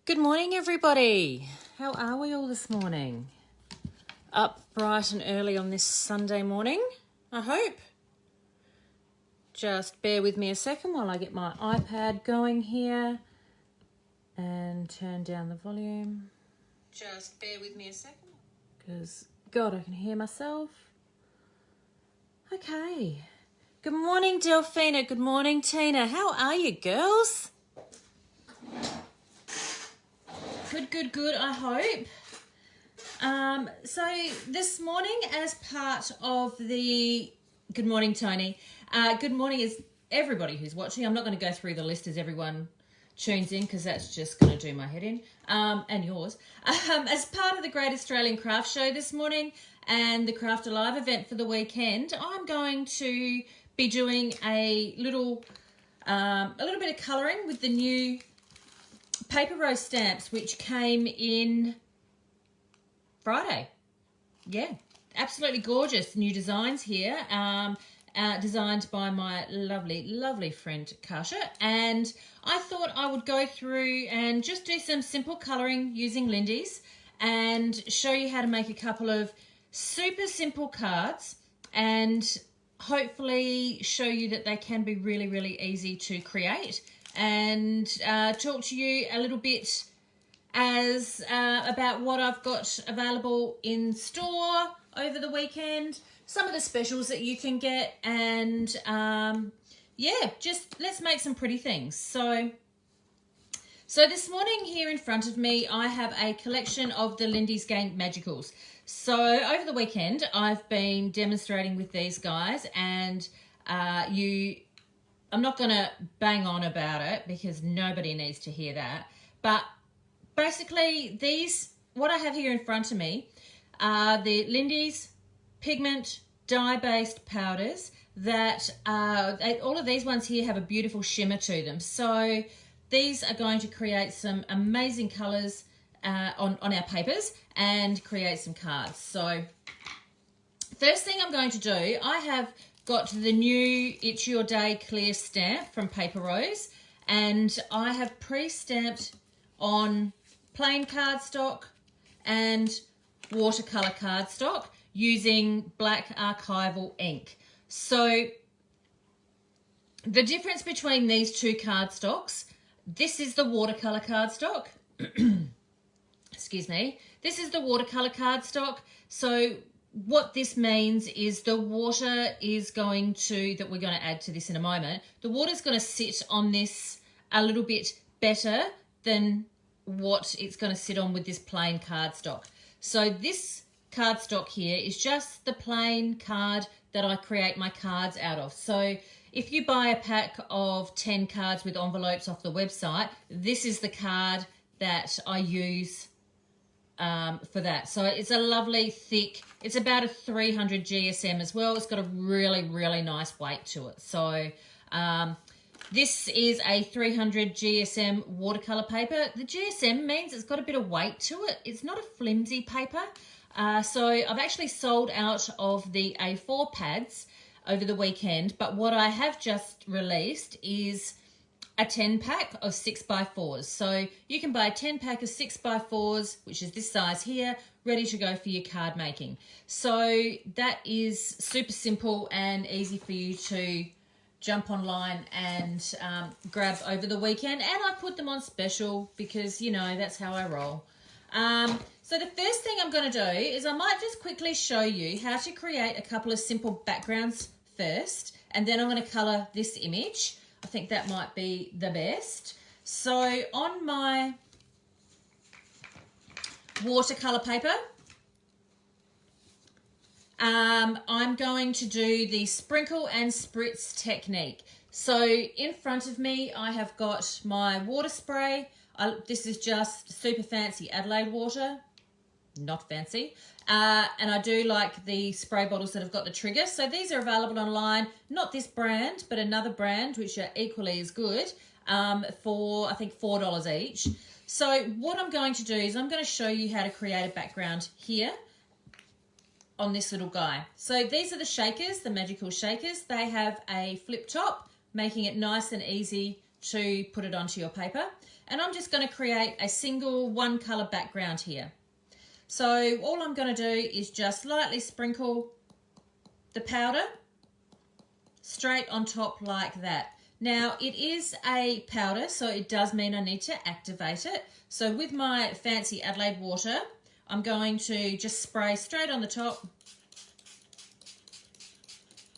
Good morning, everybody. How are we all this morning? Up bright and early on this Sunday morning, I hope. Just bear with me a second while I get my iPad going here and turn down the volume. Just bear with me a second. Because, God, I can hear myself. Okay. Good morning, Delphina. Good morning, Tina. How are you, girls? Good, I hope. So this morning, as part of the... Good morning, Tony. Good morning is everybody who's watching. I'm not going to go through the list as everyone tunes in because that's just going to do my head in, and yours. As part of the Great Australian Craft Show this morning and the Craft Alive event for the weekend, I'm going to be doing a little bit of colouring with the new paper rose stamps, which came in Friday. Yeah, absolutely gorgeous new designs here, designed by my lovely friend Kasha, and I thought I would go through and just do some simple colouring using Lindy's and show you how to make a couple of super simple cards and hopefully show you that they can be really easy to create, and talk to you a little bit as about what I've got available in store over the weekend, some of the specials that you can get, and yeah, just let's make some pretty things. So this morning here in front of me, I have a collection of the Lindy's Gang Magicals. So over the weekend, I've been demonstrating with these guys, and I'm not going to bang on about it because nobody needs to hear that. But basically, what I have here in front of me are the Lindy's pigment dye-based powders that all of these ones here have a beautiful shimmer to them. So these are going to create some amazing colours on our papers and create some cards. So first thing I'm going to do, I have got the new It's Your Day clear stamp from Paper Rose, and I have pre-stamped on plain cardstock and watercolour cardstock using black archival ink. So the difference between these two cardstocks, this is the watercolour cardstock. Excuse me. This is the watercolour cardstock. So what this means is the water is going to, that we're going to add to this in a moment, the water's going to sit on this a little bit better than what it's going to sit on with this plain cardstock. So this cardstock here is just the plain card that I create my cards out of. So if you buy a pack of 10 cards with envelopes off the website, this is the card that I use for that. So it's a lovely thick, it's about a 300 GSM as well. It's got a really nice weight to it. So this is a 300 GSM watercolour paper. The GSM means it's got a bit of weight to it. It's not a flimsy paper. So I've actually sold out of the A4 pads over the weekend, but what I have just released is a 10 pack of 6x4s. So you can buy a 10 pack of 6x4s, which is this size here, ready to go for your card making. So that is super simple and easy for you to jump online and grab over the weekend. And I put them on special because, you know, that's how I roll. So the first thing I'm going to do is I might just quickly show you how to create a couple of simple backgrounds first, and then I'm going to colour this image. I think that might be the best. So on my watercolour paper, I'm going to do the sprinkle and spritz technique. So in front of me, I have got my water spray. This is just super fancy Adelaide water, not fancy. And I do like the spray bottles that have got the trigger. So these are available online, not this brand, but another brand, which are equally as good, for I think $4 each. So what I'm going to do is I'm going to show you how to create a background here on this little guy. So these are the shakers, the magical shakers. They have a flip top, making it nice and easy to put it onto your paper. And I'm just going to create a single one colour background here. So all I'm going to do is just lightly sprinkle the powder straight on top like that. Now it is a powder, so it does mean I need to activate it. So with my fancy Adelaide water, I'm going to just spray straight on the top,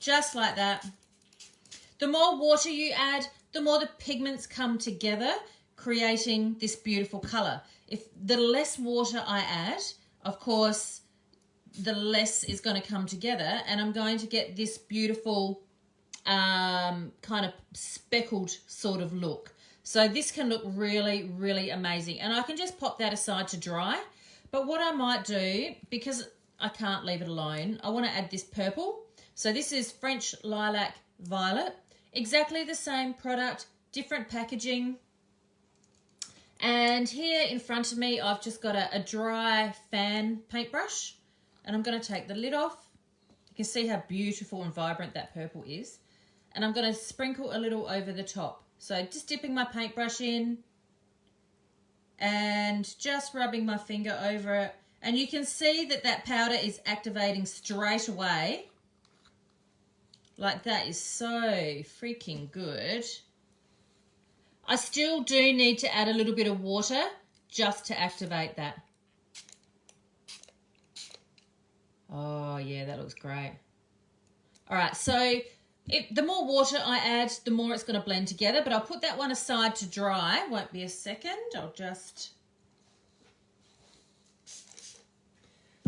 just like that. The more water you add, the more the pigments come together, creating this beautiful colour. If the less water I add, of course, the less is going to come together, and I'm going to get this beautiful kind of speckled sort of look. So this can look really, really amazing. And I can just pop that aside to dry. But what I might do, because I can't leave it alone, I want to add this purple. So this is French Lilac Violet. Exactly the same product, different packaging. And here in front of me, I've just got a dry fan paintbrush. And I'm going to take the lid off. You can see how beautiful and vibrant that purple is. And I'm going to sprinkle a little over the top. So just dipping my paintbrush in and just rubbing my finger over it. And you can see that that powder is activating straight away. Like, that is so freaking good. I still do need to add a little bit of water just to activate that. Oh yeah, that looks great. All right, so the more water I add, the more it's going to blend together, but I'll put that one aside to dry. Won't be a second. I'll just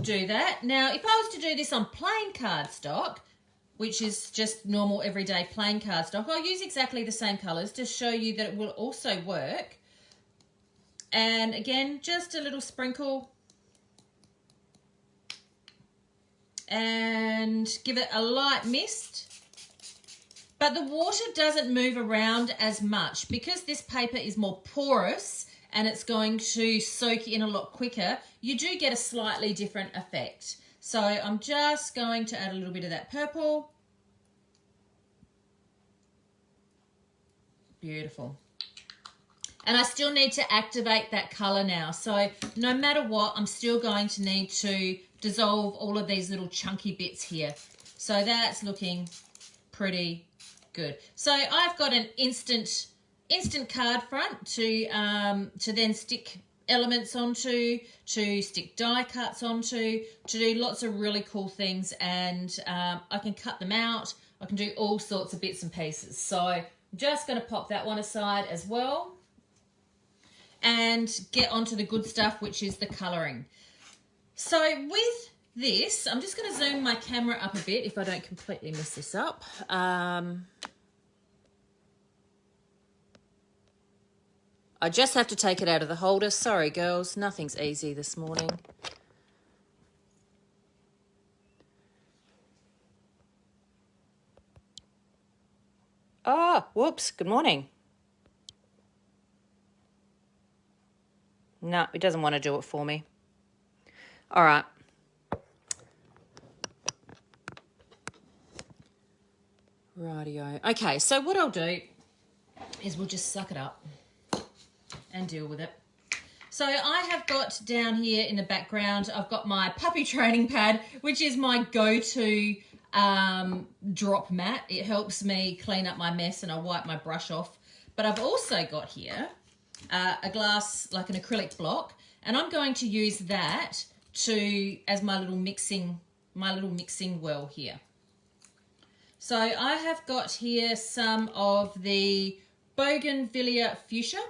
do that. Now, if I was to do this on plain cardstock, which is just normal everyday plain cardstock, I'll use exactly the same colours to show you that it will also work. And again, just a little sprinkle and give it a light mist. But the water doesn't move around as much because this paper is more porous and it's going to soak in a lot quicker. You do get a slightly different effect. So I'm just going to add a little bit of that purple. Beautiful. And I still need to activate that colour now. So no matter what, I'm still going to need to dissolve all of these little chunky bits here. So that's looking pretty good. So I've got an instant card front to then stick elements onto, to stick die cuts onto, to do lots of really cool things, and I can cut them out. I can do all sorts of bits and pieces. So I'm just going to pop that one aside as well and get onto the good stuff, which is the colouring. So with this, I'm just going to zoom my camera up a bit if I don't completely mess this up. I just have to take it out of the holder. Sorry, girls, nothing's easy this morning. Oh, whoops, good morning. No, it doesn't want to do it for me. All right. Rightio. Okay, so what I'll do is we'll just suck it up and deal with it. So I have got down here in the background, I've got my puppy training pad, which is my go-to drop mat. It helps me clean up my mess and I wipe my brush off. But I've also got here a glass, like an acrylic block, and I'm going to use that as my little mixing well here. So I have got here some of the Bougainvillea fuchsia.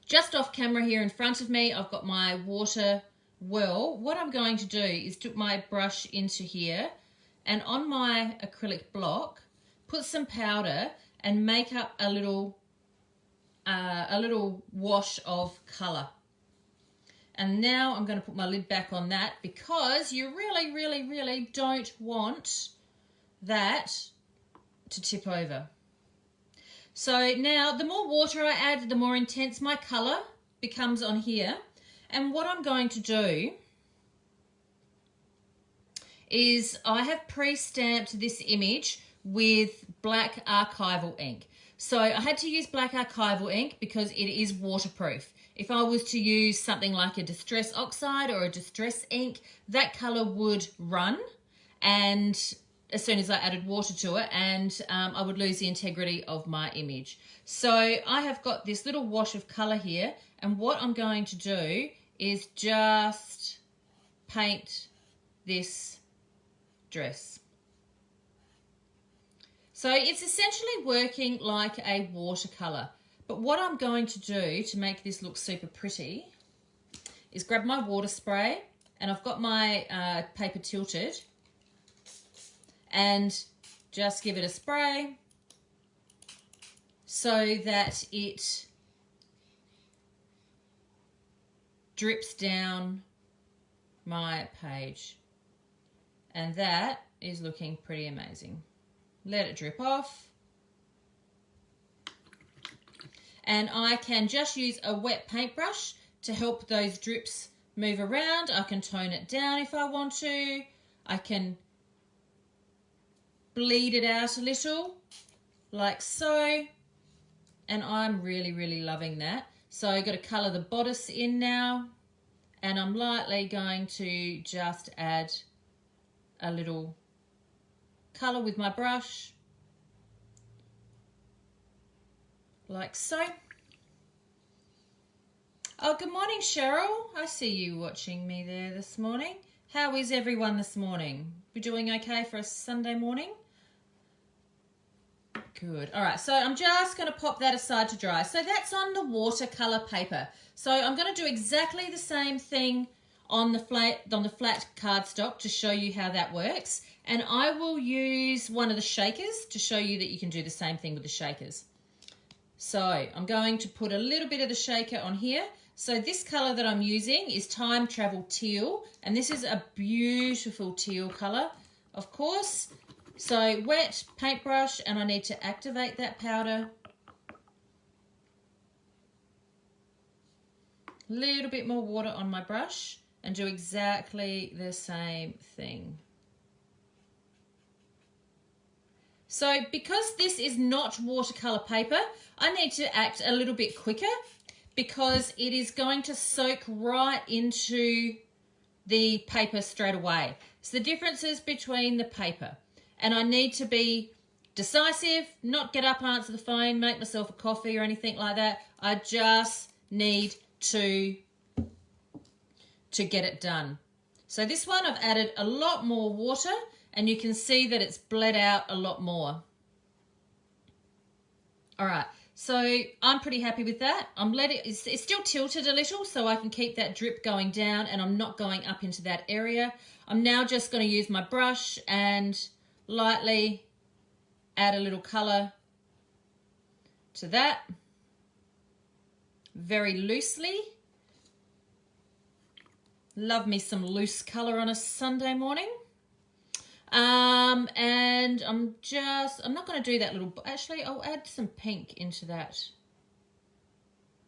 Just off camera here in front of me, I've got my water well. What I'm going to do is dip my brush into here and on my acrylic block, put some powder and make up a little wash of colour. And now I'm going to put my lid back on that because you really, really, really don't want that to tip over. So now the more water I add, the more intense my colour becomes on here. And what I'm going to do is I have pre-stamped this image with black archival ink. So I had to use black archival ink because it is waterproof. If I was to use something like a distress oxide or a distress ink, that color would run, and as soon as I added water to it, and I would lose the integrity of my image. So I have got this little wash of color here, and what I'm going to do is just paint this dress. So it's essentially working like a watercolor. But what I'm going to do to make this look super pretty is grab my water spray, and I've got my paper tilted, and just give it a spray so that it drips down my page. And that is looking pretty amazing. Let it drip off. And I can just use a wet paintbrush to help those drips move around. I can tone it down if I want to. I can bleed it out a little, like so. And I'm really, really loving that. So I've got to colour the bodice in now. And I'm lightly going to just add a little colour with my brush, like so. Oh, good morning, Cheryl. I see you watching me there this morning. How is everyone this morning? We doing okay for a Sunday morning? Good. All right, so I'm just going to pop that aside to dry. So that's on the watercolor paper. So I'm going to do exactly the same thing on the flat cardstock to show you how that works. And I will use one of the shakers to show you that you can do the same thing with the shakers. So I'm going to put a little bit of the shaker on here. So this color that I'm using is Time Travel Teal, and this is a beautiful teal color, of course. So wet paintbrush, and I need to activate that powder. A little bit more water on my brush and do exactly the same thing. So because this is not watercolor paper, I need to act a little bit quicker because it is going to soak right into the paper straight away. It's the differences between the paper. And I need to be decisive, not get up and answer the phone, make myself a coffee or anything like that. I just need to get it done. So this one I've added a lot more water, and you can see that it's bled out a lot more. All right, so I'm pretty happy with that. It's still tilted a little so I can keep that drip going down, and I'm not going up into that area. I'm now just going to use my brush and lightly add a little color to that, very loosely. Love me some loose color on a Sunday morning. And I'm not going to do that little, actually I'll add some pink into that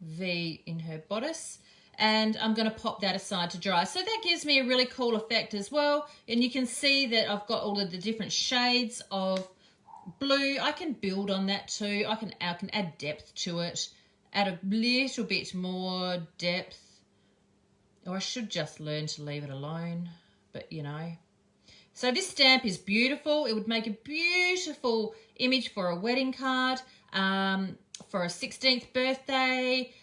V in her bodice, and I'm going to pop that aside to dry. So that gives me a really cool effect as well, and you can see that I've got all of the different shades of blue. I can build on that too. I can add depth to it, add a little bit more depth, or I should just learn to leave it alone, but you know. So this stamp is beautiful. It would make a beautiful image for a wedding card, for a 16th birthday,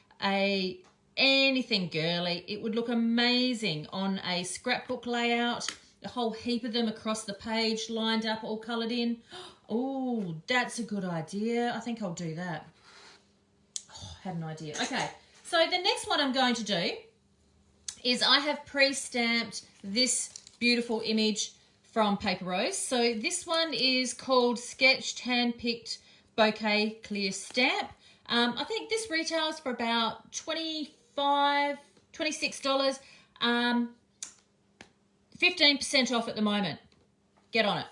anything girly. It would look amazing on a scrapbook layout, a whole heap of them across the page, lined up, all coloured in. Oh, that's a good idea. I think I'll do that. Oh, I had an idea. Okay, so the next one I'm going to do is I have pre-stamped this beautiful image from Paper Rose. So this one is called Sketched Handpicked Bouquet Clear Stamp. I think this retails for about $26, 15% off at the moment. Get on it.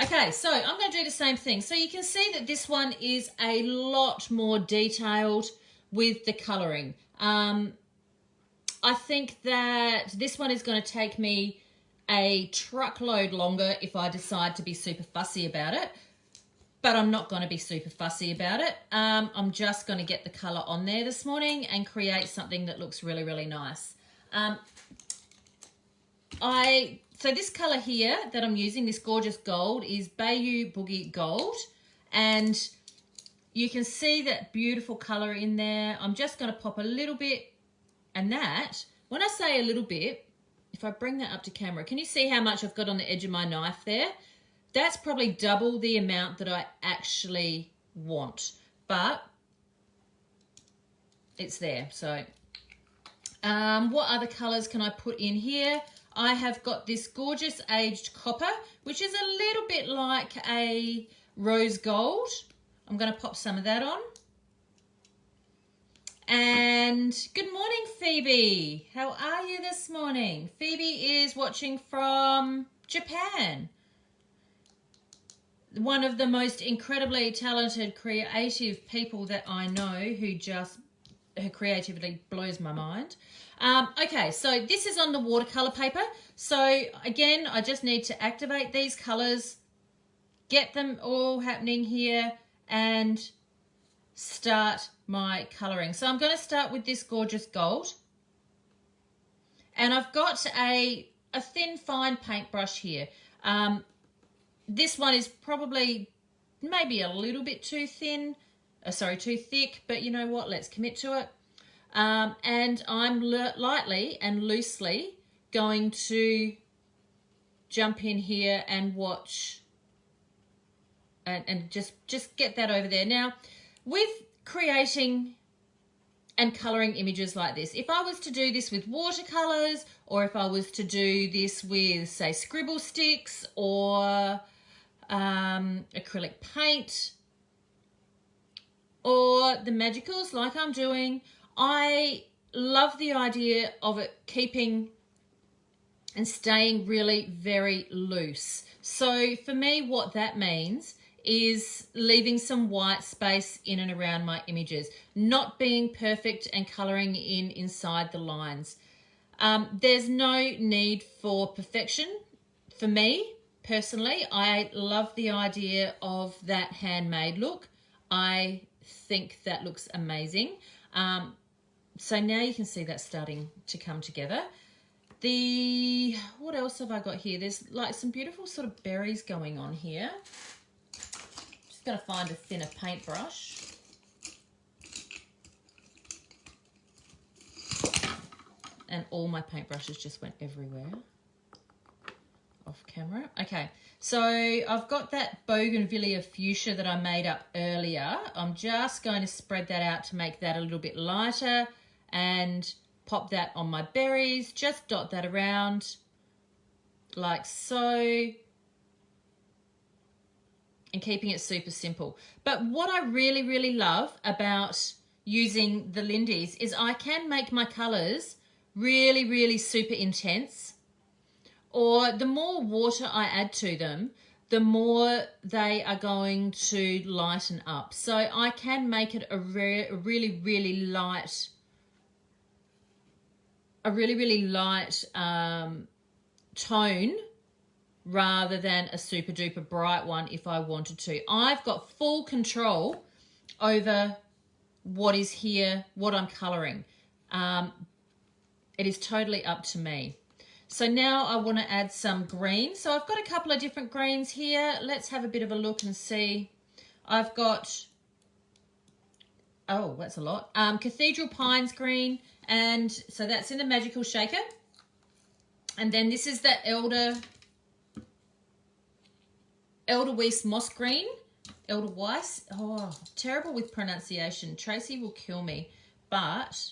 Okay, so I'm going to do the same thing. So you can see that this one is a lot more detailed with the colouring. I think that this one is going to take me a truckload longer if I decide to be super fussy about it. but I'm not going to be super fussy about it. I'm just going to get the colour on there this morning and create something that looks really, really nice. So this colour here that I'm using, this gorgeous gold, is Bayou Boogie Gold. And you can see that beautiful colour in there. I'm just going to pop a little bit, and that, when I say a little bit, if I bring that up to camera, can you see how much I've got on the edge of my knife there? That's probably double the amount that I actually want, but it's there. So what other colours can I put in here? I have got this gorgeous aged copper, which is a little bit like a rose gold. I'm going to pop some of that on. And good morning, Phoebe. How are you this morning? Phoebe is watching from Japan. One of the most incredibly talented, creative people that I know, who just, her creativity blows my mind. Okay, so this is on the watercolor paper. So again, I just need to activate these colors, get them all happening here, and start my coloring. So I'm going to start with this gorgeous gold. And I've got a thin, fine paintbrush here. This one is probably maybe a little bit too thin, too thick, but you know what, let's commit to it. And I'm lightly and loosely going to jump in here and watch and just get that over there. Now, with creating and colouring images like this, if I was to do this with watercolours, or if I was to do this with, say, scribble sticks or acrylic paint or the magicals like I'm doing, I love the idea of it keeping and staying really very loose. So for me, what that means is leaving some white space in and around my images, not being perfect and colouring in inside the lines. There's no need for perfection for me personally. I love the idea of that handmade look. I think that looks amazing. So now you can see that starting to come together. What else have I got here? There's like some beautiful sort of berries going on here. Just got to find a thinner paintbrush. And all my paintbrushes just went everywhere off camera. Okay, so I've got that bougainvillea fuchsia that I made up earlier. I'm just going to spread that out to make that a little bit lighter and pop that on my berries. Just dot that around like so, and keeping it super simple. But what I really, really love about using the Lindy's is I can make my colours really, really super intense, or the more water I add to them, the more they are going to lighten up. So I can make it a really, really light tone rather than a super duper bright one if I wanted to. I've got full control over what is here, what I'm colouring. It is totally up to me. So now I want to add some green. So I've got a couple of different greens here. Let's have a bit of a look and see. I've got, oh, that's a lot. Cathedral Pines green. And so that's in the Magical Shaker. And then this is that Elder Weiss Moss green. Elder Weiss. Oh, terrible with pronunciation. Tracy will kill me. But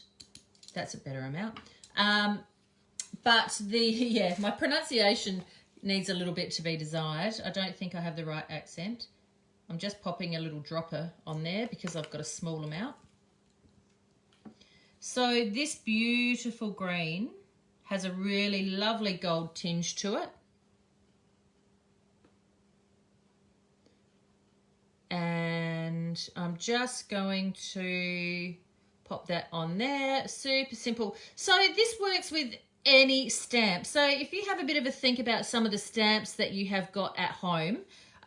that's a better amount. But my pronunciation needs a little bit to be desired. I don't think I have the right accent. I'm just popping a little dropper on there because I've got a small amount. So this beautiful green has a really lovely gold tinge to it. And I'm just going to pop that on there. Super simple. So this works with any stamp. So if you have a bit of a think about some of the stamps that you have got at home,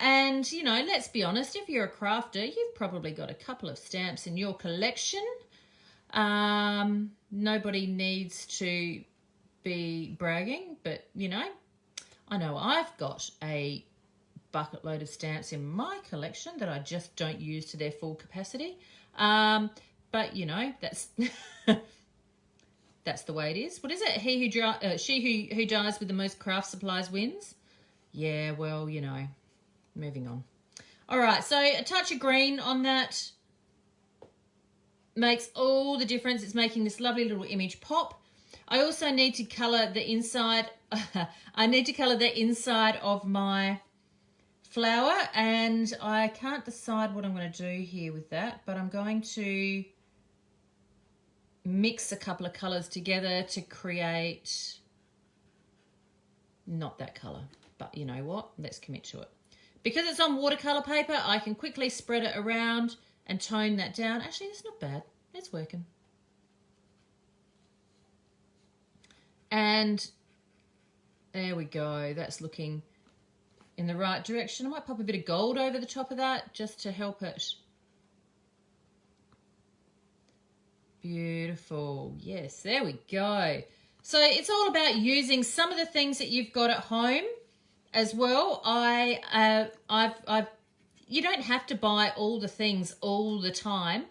And, you know, let's be honest, if you're a crafter, you've probably got a couple of stamps in your collection. Nobody needs to be bragging, but, you know I've got a bucket load of stamps in my collection that I just don't use to their full capacity. But, you know, that's that's the way it is. What is it? She who dies with the most craft supplies wins? Yeah, well, you know, moving on. All right, so a touch of green on that makes all the difference. It's making this lovely little image pop. I also need to colour the inside. I need to colour the inside of my flower, and I can't decide what I'm going to do here with that, but I'm going to mix a couple of colours together to create, not that colour, but you know what, let's commit to it. Because it's on watercolour paper, I can quickly spread it around and tone that down. Actually, it's not bad, it's working. And there we go, that's looking in the right direction. I might pop a bit of gold over the top of that just to help it. Beautiful. Yes, there we go. So it's all about using some of the things that you've got at home as well. You don't have to buy all the things all the time.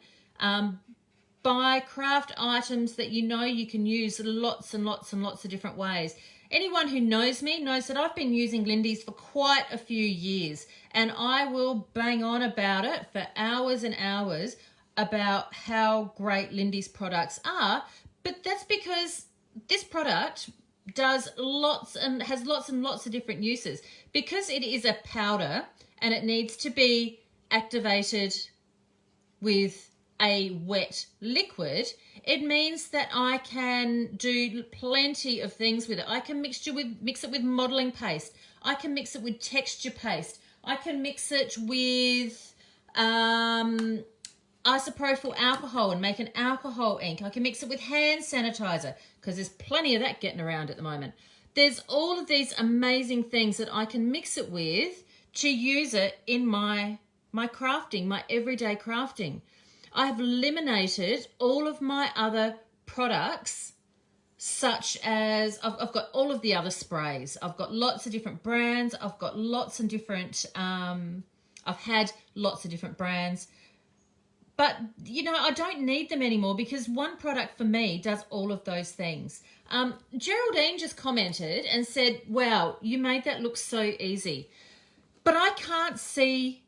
Buy craft items that you know you can use lots and lots and lots of different ways. Anyone who knows me knows that I've been using Lindy's for quite a few years, and I will bang on about it for hours and hours about how great Lindy's products are. But that's because this product does lots and has lots and lots of different uses. Because it is a powder and it needs to be activated with a wet liquid, it means that I can do plenty of things with it. I can mix it with modeling paste. I can mix it with texture paste. I can mix it with isopropyl alcohol and make an alcohol ink. I can mix it with hand sanitizer because there's plenty of that getting around at the moment. There's all of these amazing things that I can mix it with to use it in my crafting, my everyday crafting. I have eliminated all of my other products, such as I've got all of the other sprays. I've got lots of different brands. I've got lots of different, I've had lots of different brands. But, you know, I don't need them anymore because one product for me does all of those things. Geraldine just commented and said, wow, you made that look so easy. But I can't see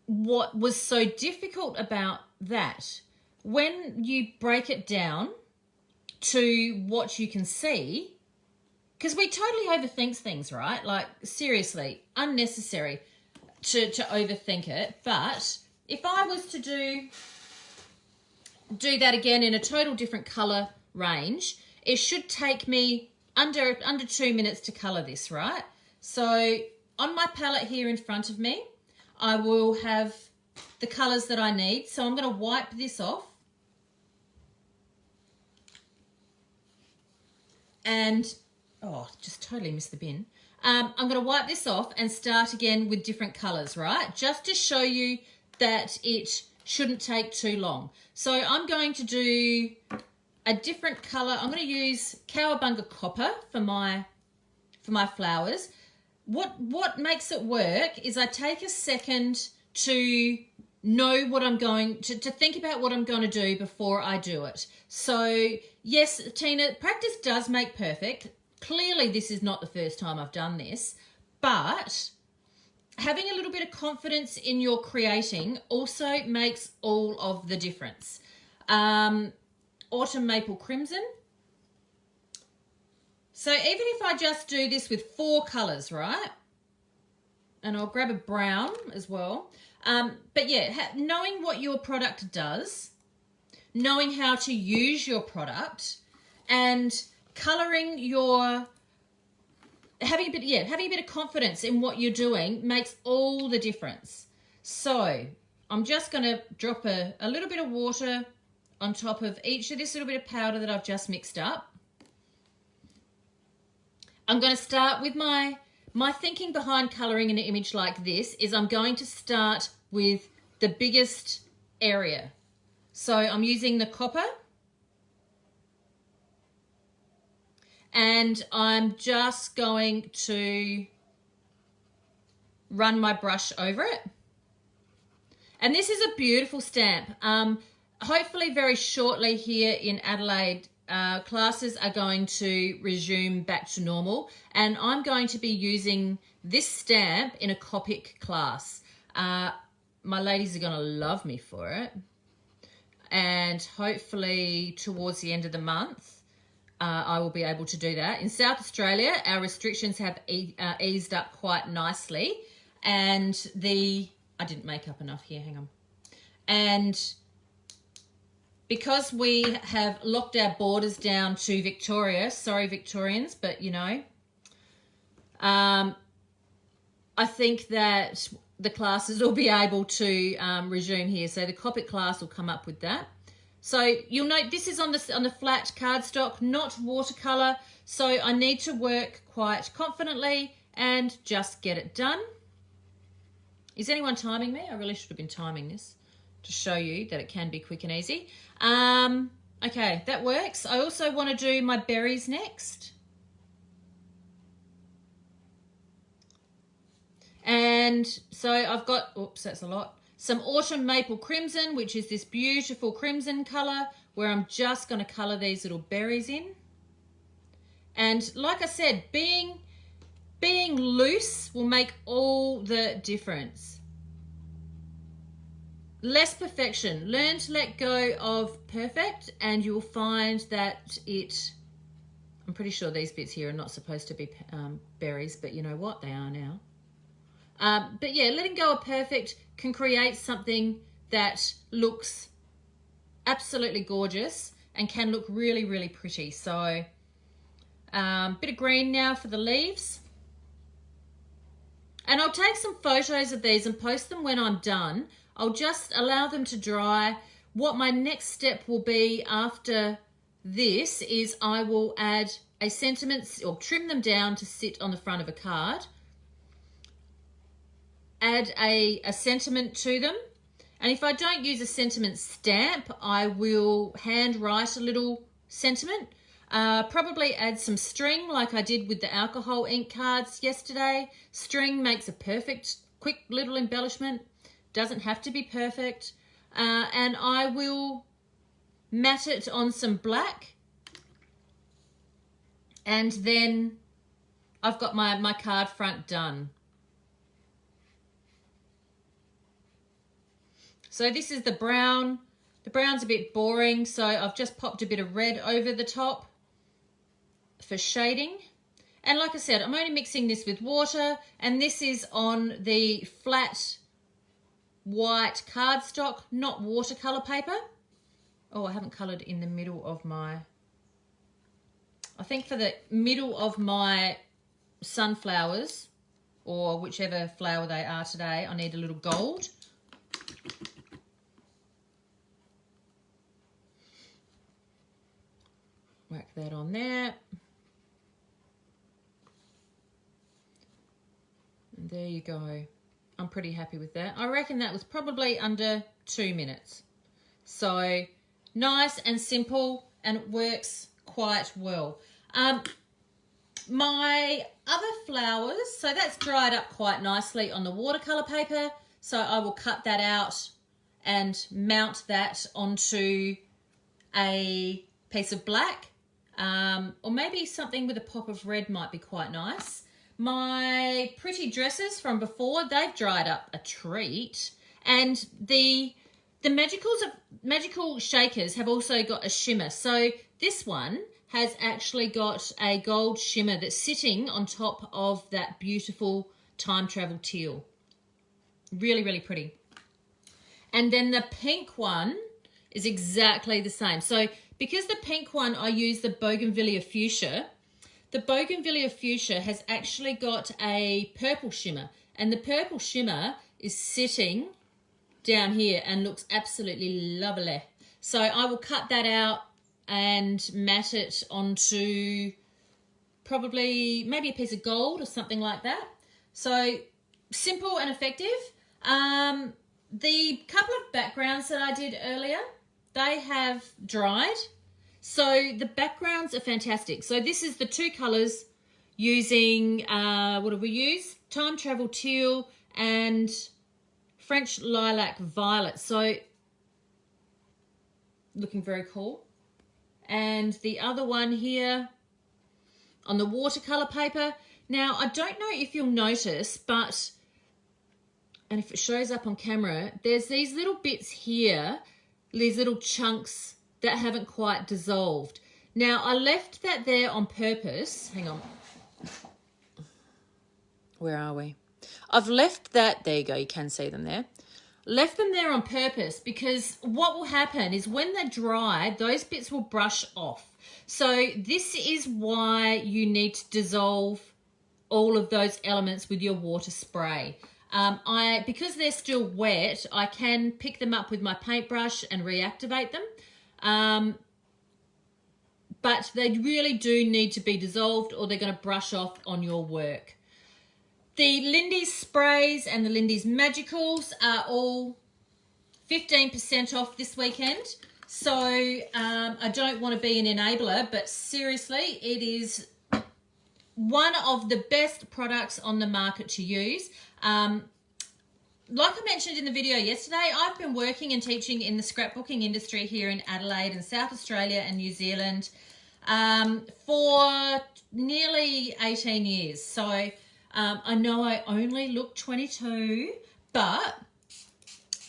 what was so difficult about that. When you break it down to what you can see, because we totally overthink things, right? Like, seriously, unnecessary to overthink it. But if I was to do that again in a total different colour range, it should take me under 2 minutes to colour this, right? So on my palette here in front of me, I will have the colours that I need. So I'm going to wipe this off. And, oh, just totally missed the bin. I'm going to wipe this off and start again with different colours, right? Just to show you that it shouldn't take too long. So I'm going to do a different colour. I'm going to use Cowabunga Copper for my flowers. What makes it work is I take a second to know what I'm going to think about what I'm going to do before I do it. So yes, Tina, practice does make perfect. Clearly this is not the first time I've done this, but having a little bit of confidence in your creating also makes all of the difference. Autumn Maple Crimson. So even if I just do this with 4 colours, right? And I'll grab a brown as well. But yeah, knowing what your product does, knowing how to use your product, and colouring your, having a bit of confidence in what you're doing makes all the difference. So I'm just going to drop a little bit of water on top of each of this little bit of powder that I've just mixed up. I'm going to start with my my thinking behind colouring an image like this is I'm going to start with the biggest area. So I'm using the copper and I'm just going to run my brush over it. And this is a beautiful stamp. Hopefully very shortly here in Adelaide, classes are going to resume back to normal, and I'm going to be using this stamp in a Copic class. My ladies are going to love me for it, and hopefully towards the end of the month I will be able to do that. In South Australia, our restrictions have eased up quite nicely, and I didn't make up enough here, hang on. And because we have locked our borders down to Victoria, sorry Victorians, but you know, I think that the classes will be able to resume here. So the Copic class will come up with that. So you'll note this is on the flat cardstock, not watercolour. So I need to work quite confidently and just get it done. Is anyone timing me? I really should have been timing this to show you that it can be quick and easy. Okay, that works. I also want to do my berries next. And so I've got, oops, that's a lot, some autumn maple crimson, which is this beautiful crimson colour, where I'm just going to colour these little berries in. And like I said, being loose will make all the difference. Less perfection. Learn to let go of perfect, and you'll find that I'm pretty sure these bits here are not supposed to be berries, but you know what? They are now. But yeah, letting go of perfect can create something that looks absolutely gorgeous and can look really, really pretty. So bit of green now for the leaves. And I'll take some photos of these and post them when I'm done. I'll just allow them to dry. What my next step will be after this is I will add a sentiment, or trim them down to sit on the front of a card. Add a sentiment to them. And if I don't use a sentiment stamp, I will hand write a little sentiment. Probably add some string like I did with the alcohol ink cards yesterday. String makes a perfect, quick little embellishment. Doesn't have to be perfect. And I will mat it on some black. And then I've got my card front done. So this is the brown. The brown's a bit boring, so I've just popped a bit of red over the top for shading. And like I said, I'm only mixing this with water, and this is on the flat white cardstock, not watercolor paper. Oh, I haven't colored in the middle of my, I think for the middle of my sunflowers, or whichever flower they are today, I need a little gold. Whack that on there. And there you go. I'm pretty happy with that. I reckon that was probably under 2 minutes. So nice and simple, and it works quite well. My other flowers, so that's dried up quite nicely on the watercolor paper. So I will cut that out and mount that onto a piece of black. Or maybe something with a pop of red might be quite nice. My pretty dresses from before, they've dried up a treat. And the magical shakers have also got a shimmer. So this one has actually got a gold shimmer that's sitting on top of that beautiful time travel teal. Really, really pretty. And then the pink one is exactly the same. So because the pink one, I use the Bougainvillea fuchsia. The Bougainvillea fuchsia has actually got a purple shimmer, and the purple shimmer is sitting down here and looks absolutely lovely. So I will cut that out and mat it onto probably maybe a piece of gold or something like that. So simple and effective. The couple of backgrounds that I did earlier, they have dried. So the backgrounds are fantastic. So this is the two colours using, what have we used? Time Travel Teal and French Lilac Violet. So looking very cool. And the other one here on the watercolour paper. Now, I don't know if you'll notice, but, and if it shows up on camera, there's these little bits here, these little chunks that haven't quite dissolved. Now, I left that there on purpose. Hang on. Where are we? I've left that, there you go, you can see them there. Left them there on purpose because what will happen is when they're dry, those bits will brush off. So this is why you need to dissolve all of those elements with your water spray. Because they're still wet, I can pick them up with my paintbrush and reactivate them. But they really do need to be dissolved or they're going to brush off on your work. The Lindy's sprays and the Lindy's Magicals are all 15% off this weekend. So I don't want to be an enabler, but seriously, it is one of the best products on the market to use. Like I mentioned in the video yesterday, I've been working and teaching in the scrapbooking industry here in Adelaide and South Australia and New Zealand for nearly 18 years. So I know I only look 22, but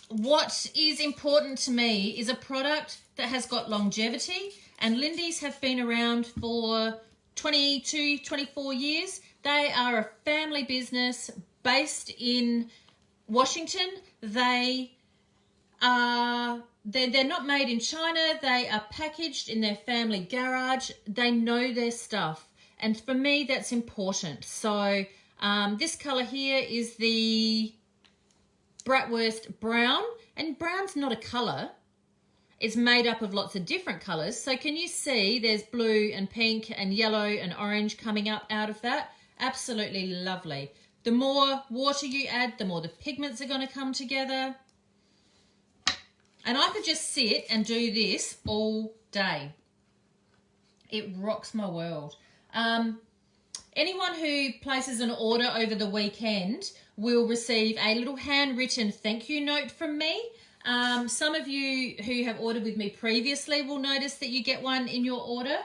what is important to me is a product that has got longevity, and Lindy's have been around for 22, 24 years. They are a family business based in Washington. They're not made in China. They are packaged in their family garage. They know their stuff, and for me that's important. So this colour here is the Bratwurst Brown, and brown's not a colour. It's made up of lots of different colours. So can you see there's blue and pink and yellow and orange coming up out of that? Absolutely lovely. The more water you add, the more the pigments are going to come together. And I could just sit and do this all day. It rocks my world. Anyone who places an order over the weekend will receive a little handwritten thank you note from me. Some of you who have ordered with me previously will notice that you get one in your order.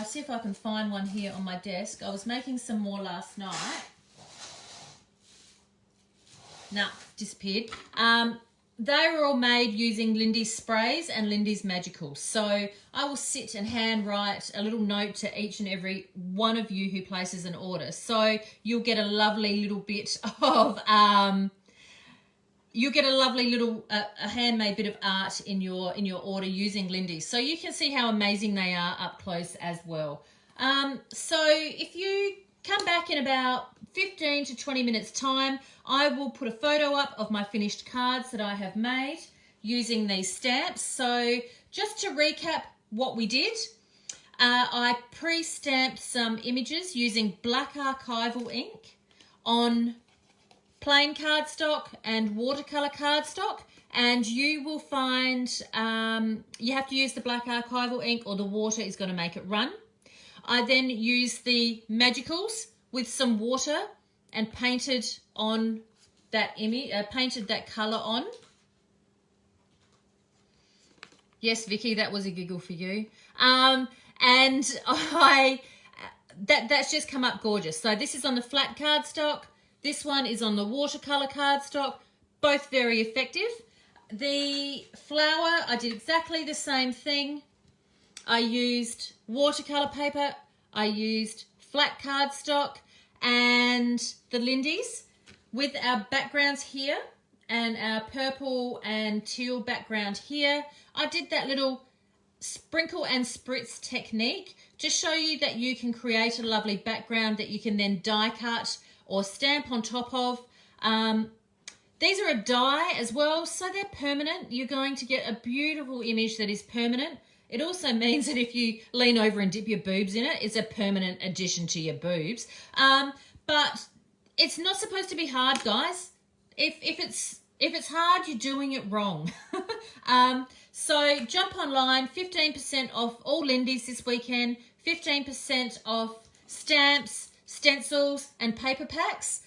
See if I can find one here on my desk. I was making some more last night. No, disappeared. They were all made using Lindy's sprays and Lindy's Magicals. So I will sit and hand write a little note to each and every one of you who places an order. So you'll get a lovely little bit of, you'll get a lovely little a handmade bit of art in your order using Lindy's. So you can see how amazing they are up close as well. So if you come back in about 15 to 20 minutes time, I will put a photo up of my finished cards that I have made using these stamps. So just to recap what we did, I pre-stamped some images using black archival ink on plain cardstock and watercolor cardstock, and you will find you have to use the black archival ink or the water is going to make it run. I then used the Magicals with some water and painted on that image, painted that colour on. Yes, Vicky, that was a giggle for you. And that's just come up gorgeous. So this is on the flat cardstock. This one is on the watercolour cardstock. Both very effective. The flower, I did exactly the same thing. I used watercolour paper. I used flat cardstock and the Lindy's with our backgrounds here and our purple and teal background here. I did that little sprinkle and spritz technique to show you that you can create a lovely background that you can then die cut or stamp on top of. These are a die as well, so they're permanent. You're going to get a beautiful image that is permanent. It also means that if you lean over and dip your boobs in it, it's a permanent addition to your boobs. But it's not supposed to be hard, guys. If it's hard, you're doing it wrong. So jump online, 15% off all Lindy's this weekend, 15% off stamps, stencils, and paper packs.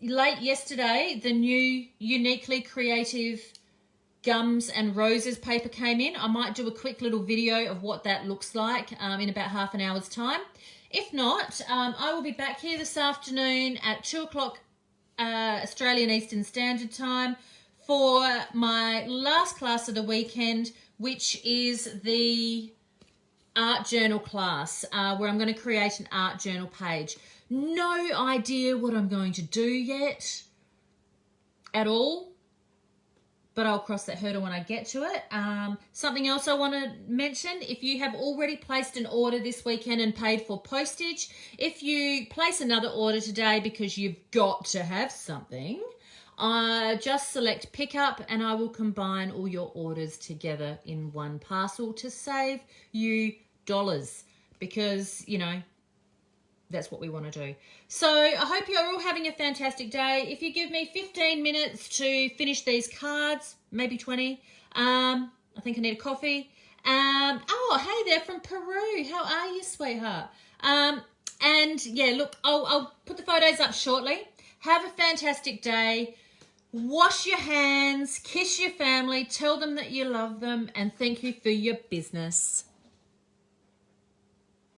Late yesterday, the new Uniquely Creative Gums and Roses paper came in. I might do a quick little video of what that looks like in about half an hour's time. If not, I will be back here this afternoon at 2 o'clock Australian Eastern Standard Time for my last class of the weekend, which is the art journal class, where I'm going to create an art journal page. No idea what I'm going to do yet at all, but I'll cross that hurdle when I get to it. Something else I want to mention, if you have already placed an order this weekend and paid for postage, if you place another order today because you've got to have something, just select pickup and I will combine all your orders together in one parcel to save you dollars, because, you know, that's what we want to do. So I hope you're all having a fantastic day. If you give me 15 minutes to finish these cards, maybe 20, I think I need a coffee. Oh, hey there from Peru. How are you, sweetheart? And yeah, look, I'll put the photos up shortly. Have a fantastic day. Wash your hands, kiss your family, tell them that you love them, and thank you for your business.